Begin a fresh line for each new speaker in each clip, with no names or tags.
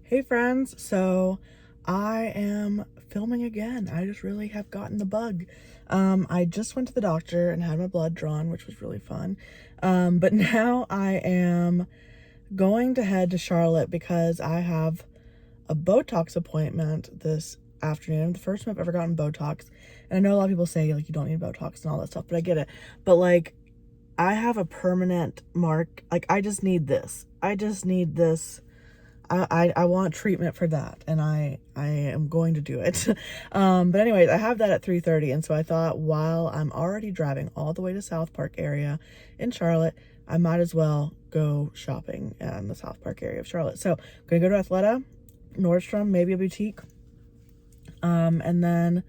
Hey friends, so I am filming again. I just really have gotten the bug. I just went to the doctor and had my blood drawn, which was really fun. But now I am going to head to Charlotte because I have a Botox appointment this afternoon. The first time I've ever gotten Botox. And I know a lot of people say like you don't need Botox and all that stuff, but I get it. But like I have a permanent mark. Like I just need this. I just need this. I want treatment for that, and I am going to do it. But anyways, I have that at 3:30, and so I thought while I'm already driving all the way to Southpark area in Charlotte, I might as well go shopping in the Southpark area of Charlotte. So I'm gonna go to Athleta, Nordstrom, maybe a boutique, and then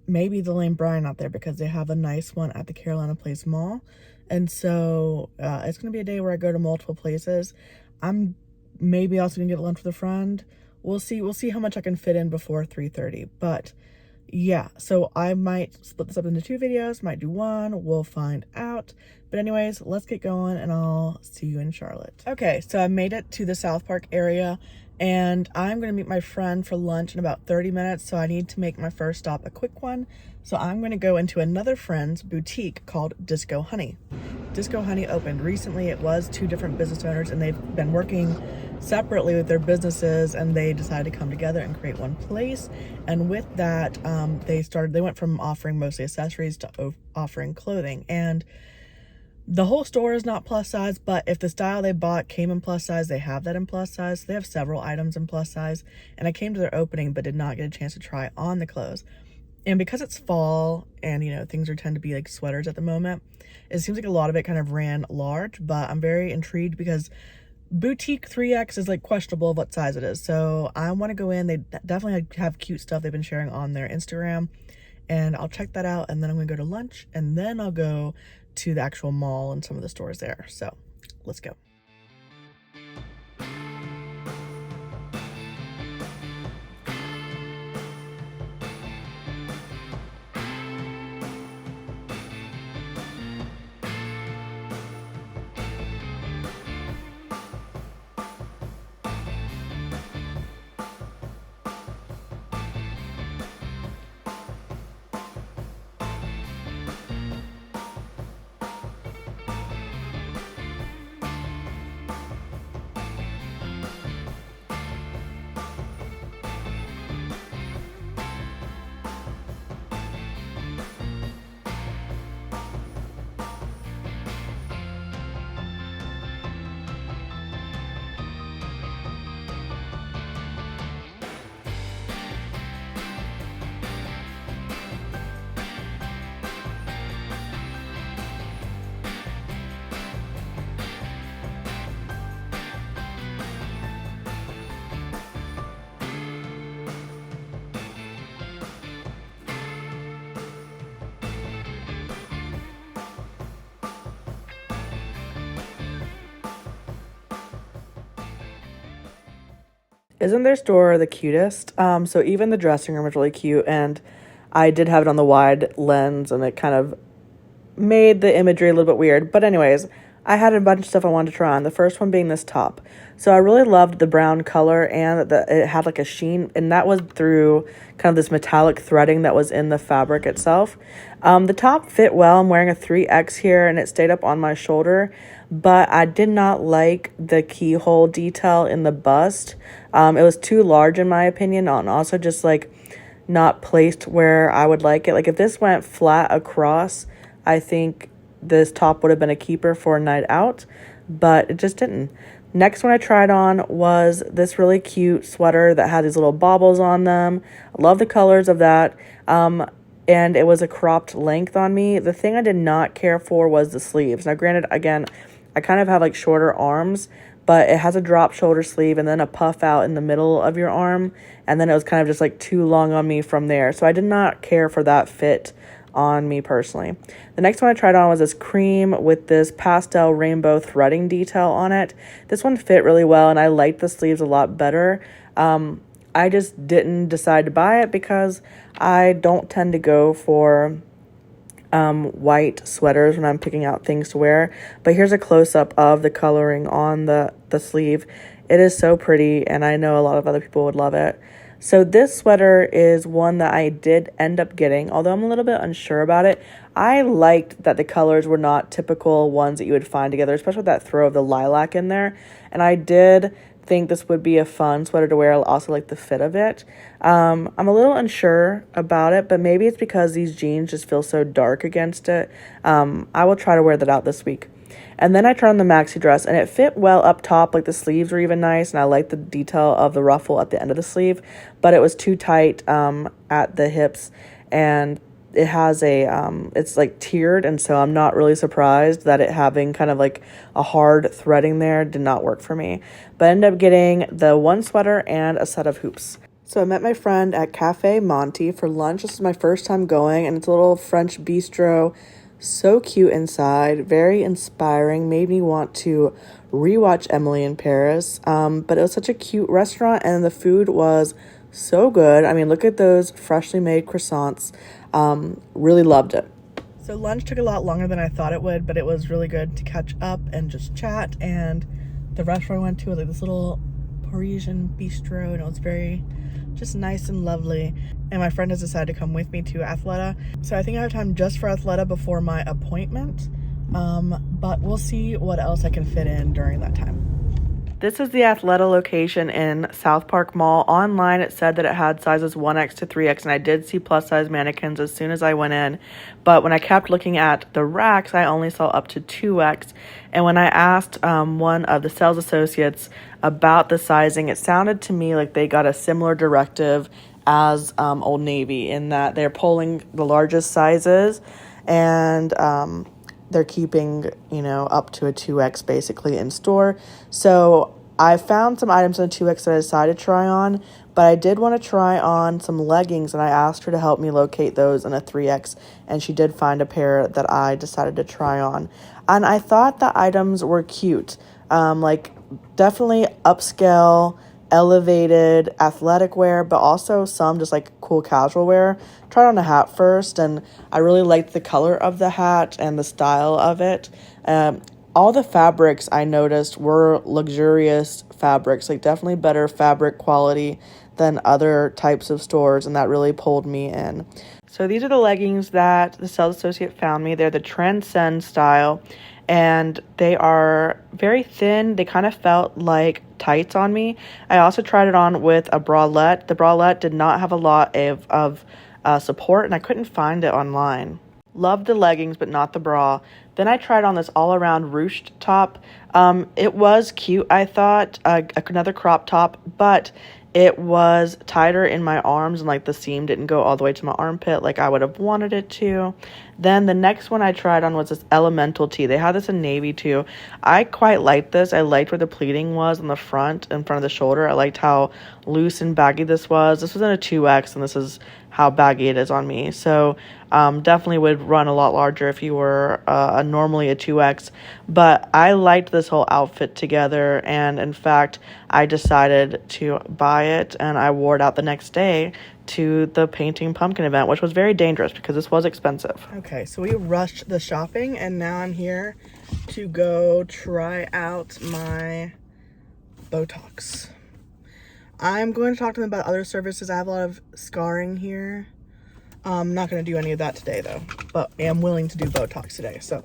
maybe the Lane Bryant out there because they have a nice one at the Carolina Place Mall. And so it's gonna be a day where I go to multiple places. I'm maybe also gonna get lunch with a friend. We'll see how much I can fit in before 3:30. But yeah, so I might split this up into 2 videos, might do one, we'll find out. But anyways, let's get going and I'll see you in Charlotte. Okay, so I made it to the Southpark area and I'm gonna meet my friend for lunch in about 30 minutes. So I need to make my first stop a quick one. So I'm gonna go into another friend's boutique called Disco Honey. Disco Honey opened recently. It was 2 different business owners and they've been working separately with their businesses, and they decided to come together and create one place. And with that, they went from offering mostly accessories to offering clothing. And the whole store is not plus size, but if the style they bought came in plus size, they have that in plus size. So they have several items in plus size. And I came to their opening but did not get a chance to try on the clothes. And because it's fall and, you know, things tend to be like sweaters at the moment, it seems like a lot of it kind of ran large, but I'm very intrigued because boutique 3X is like questionable of what size it is. So I want to go in. They definitely have cute stuff they've been sharing on their Instagram, and I'll check that out. And then I'm going to go to lunch, and then I'll go to the actual mall and some of the stores there. So let's go. Isn't their store the cutest? So even the dressing room is really cute, and I did have it on the wide lens, and it kind of made the imagery a little bit weird. But anyways, I had a bunch of stuff I wanted to try on. The first one being this top. So I really loved the brown color, and it had like a sheen, and that was through kind of this metallic threading that was in the fabric itself. The top fit well. I'm wearing a 3X here, and it stayed up on my shoulder, but I did not like the keyhole detail in the bust. It was too large in my opinion, and also just like not placed where I would like it. Like if this went flat across, I think this top would have been a keeper for a night out, but it just didn't. Next one I tried on was this really cute sweater that had these little baubles on them. I love the colors of that. And it was a cropped length on me. The thing I did not care for was the sleeves. Now granted, again, I kind of have like shorter arms, but it has a drop shoulder sleeve and then a puff out in the middle of your arm. And then it was kind of just like too long on me from there. So I did not care for that fit on me personally. The next one I tried on was this cream with this pastel rainbow threading detail on it. This one fit really well, and I liked the sleeves a lot better. I just didn't decide to buy it because I don't tend to go for white sweaters when I'm picking out things to wear. But here's a close-up of the coloring on the sleeve. It is so pretty, and I know a lot of other people would love it. So this sweater is one that I did end up getting, although I'm a little bit unsure about it. I liked that the colors were not typical ones that you would find together, especially with that throw of the lilac in there. And I did think this would be a fun sweater to wear. I also like the fit of it. I'm a little unsure about it, but maybe it's because these jeans just feel so dark against it. I will try to wear that out this week. And then I tried on the maxi dress, and it fit well up top. Like, the sleeves were even nice, and I liked the detail of the ruffle at the end of the sleeve, but it was too tight at the hips, and it has it's like tiered, and so I'm not really surprised that it having kind of like a hard threading there did not work for me. But I ended up getting the one sweater and a set of hoops. So I met my friend at Cafe Monty for lunch. This is my first time going, and it's a little French bistro. So cute inside, very inspiring, made me want to rewatch Emily in Paris. But it was such a cute restaurant, and the food was so good. I mean, look at those freshly made croissants. Really loved it. So lunch took a lot longer than I thought it would, but it was really good to catch up and just chat. And the restaurant I went to was like this little Parisian bistro, and it was very just nice and lovely. And my friend has decided to come with me to Athleta. So I think I have time just for Athleta before my appointment. But we'll see what else I can fit in during that time. This is the Athleta location in Southpark Mall. Online, it said that it had sizes 1X to 3X, and I did see plus size mannequins as soon as I went in. But when I kept looking at the racks, I only saw up to 2X. And when I asked one of the sales associates about the sizing, it sounded to me like they got a similar directive as Old Navy, in that they're pulling the largest sizes, and they're keeping, up to a 2X basically in store. So I found some items in a 2X that I decided to try on, but I did want to try on some leggings, and I asked her to help me locate those in a 3X, and she did find a pair that I decided to try on. And I thought the items were cute, like definitely upscale, elevated athletic wear, but also some just like cool casual wear. Tried on a hat first, and I really liked the color of the hat and the style of it. All the fabrics I noticed were luxurious fabrics, like definitely better fabric quality than other types of stores, and that really pulled me in. So these are the leggings that the sales associate found me. They're the Transcend style, and they are very thin. They kind of felt like tights on me. I also tried it on with a bralette. The bralette did not have a lot of support, and I couldn't find it online. Loved the leggings, but not the bra. Then I tried on this Around Ruched top. It was cute, I thought, another crop top, but it was tighter in my arms, and like the seam didn't go all the way to my armpit like I would have wanted it to. Then the next one I tried on was this Elemental tee. They had this in navy too. I quite liked this. I liked where the pleating was on the front, in front of the shoulder. I liked how loose and baggy this was. This was in a 2X, and this is how baggy it is on me. So definitely would run a lot larger if you were normally a 2X. But I liked this whole outfit together, and in fact, I decided to buy it, and I wore it out the next day to the painting pumpkin event, which was very dangerous because this was expensive. Okay, so we rushed the shopping, and now I'm here to go try out my Botox. I'm going to talk to them about other services. I have a lot of scarring here. I'm not going to do any of that today, though, but I am willing to do Botox today, so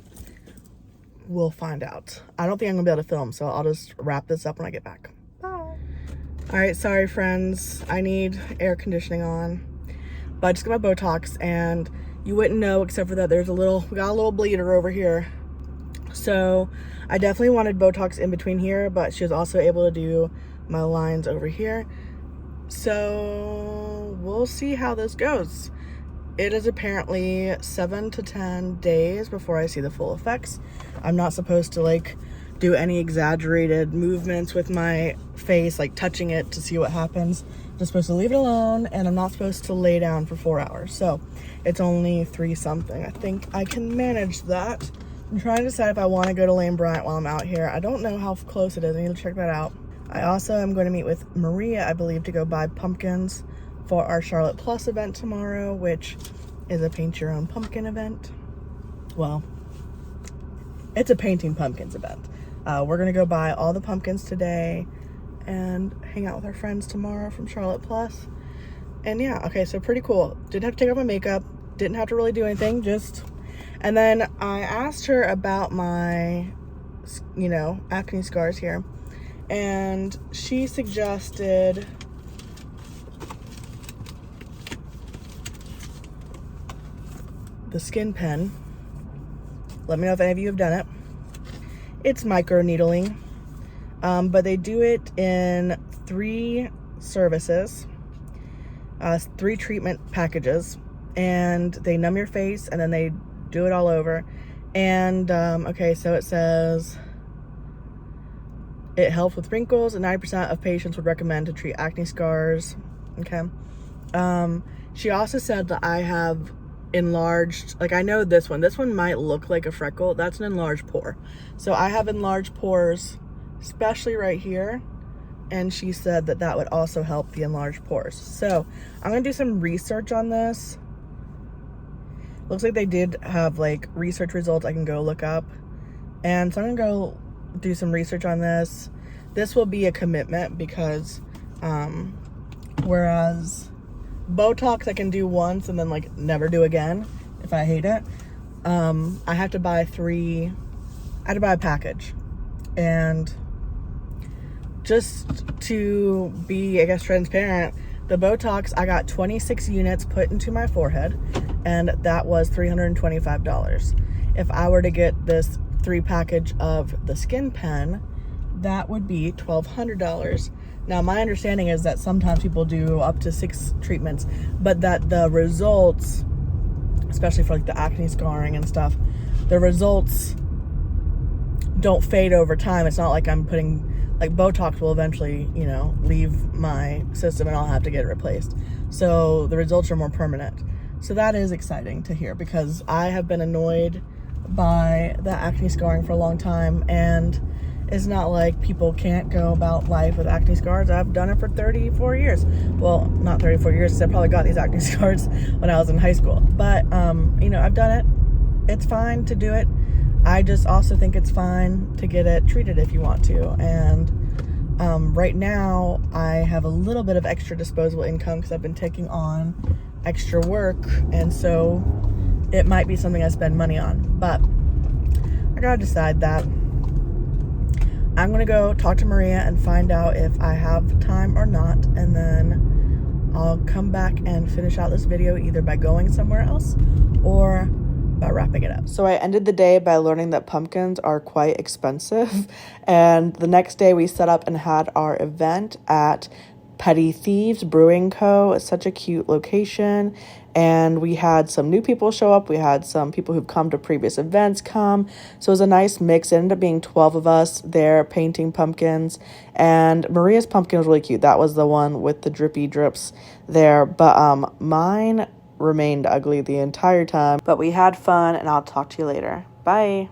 we'll find out. I don't think I'm going to be able to film, so I'll just wrap this up when I get back. Bye. All right, sorry, friends. I need air conditioning on, but I just got my Botox, and you wouldn't know except for that we got a little bleeder over here. So I definitely wanted Botox in between here, but she was also able to do my lines over here. So we'll see how this goes. It is apparently 7 to 10 days before I see the full effects. I'm not supposed to do any exaggerated movements with my face, like touching it to see what happens. I'm just supposed to leave it alone, and I'm not supposed to lay down for 4 hours. So it's only 3 something. I think I can manage that. I'm trying to decide if I want to go to Lane Bryant while I'm out here. I don't know how close it is. I need to check that out. I also am going to meet with Maria, I believe, to go buy pumpkins for our Charlotte Plus event tomorrow, which is a paint your own pumpkin event. Well, it's a painting pumpkins event. We're going to go buy all the pumpkins today, and hang out with our friends tomorrow from Charlotte Plus. And yeah, okay, so pretty cool. Didn't have to take off my makeup, didn't have to really do anything, just... And then I asked her about my, you know, acne scars here, and she suggested the Skin Pen. Let me know if any of you have done it. It's micro needling, but they do it in 3 services, 3 treatment packages, and they numb your face and then they do it all over. And okay, so it says it helps with wrinkles, and 90% of patients would recommend to treat acne scars. Okay. She also said that I have enlarged, like, I know this one might look like a freckle. That's an enlarged pore. So I have enlarged pores, especially right here, and she said that that would also help the enlarged pores. So I'm gonna do some research on this. Looks like they did have like research results I can go look up, and so I'm gonna go do some research on this. This will be a commitment because whereas Botox I can do once and then like never do again if I hate it, I have to buy a package. And just to be, I guess, transparent, the Botox, I got 26 units put into my forehead, and that was $325. If I were to get this 3 package of the Skin Pen, that would be $1,200. Now, my understanding is that sometimes people do up to 6 treatments, but that the results, especially for like the acne scarring and stuff, the results don't fade over time. It's not like I'm putting, like, Botox will eventually, you know, leave my system and I'll have to get it replaced. So the results are more permanent. So that is exciting to hear, because I have been annoyed by the acne scarring for a long time, and it's not like people can't go about life with acne scars. I've done it for 34 years. Well, not 34 years, because I probably got these acne scars when I was in high school. But, you know, I've done it. It's fine to do it. I just also think it's fine to get it treated if you want to. And right now, I have a little bit of extra disposable income because I've been taking on extra work. And so it might be something I spend money on. But I gotta decide that. I'm gonna go talk to Maria and find out if I have time or not, and then I'll come back and finish out this video either by going somewhere else or by wrapping it up. So I ended the day by learning that pumpkins are quite expensive, and the next day we set up and had our event at Petty Thieves Brewing Co. It's such a cute location, and we had some new people show up. We had some people who've come to previous events come, so it was a nice mix. It ended up being 12 of us there painting pumpkins, and Maria's pumpkin was really cute. That was the one with the drippy drips there, but mine remained ugly the entire time. But we had fun, and I'll talk to you later. Bye.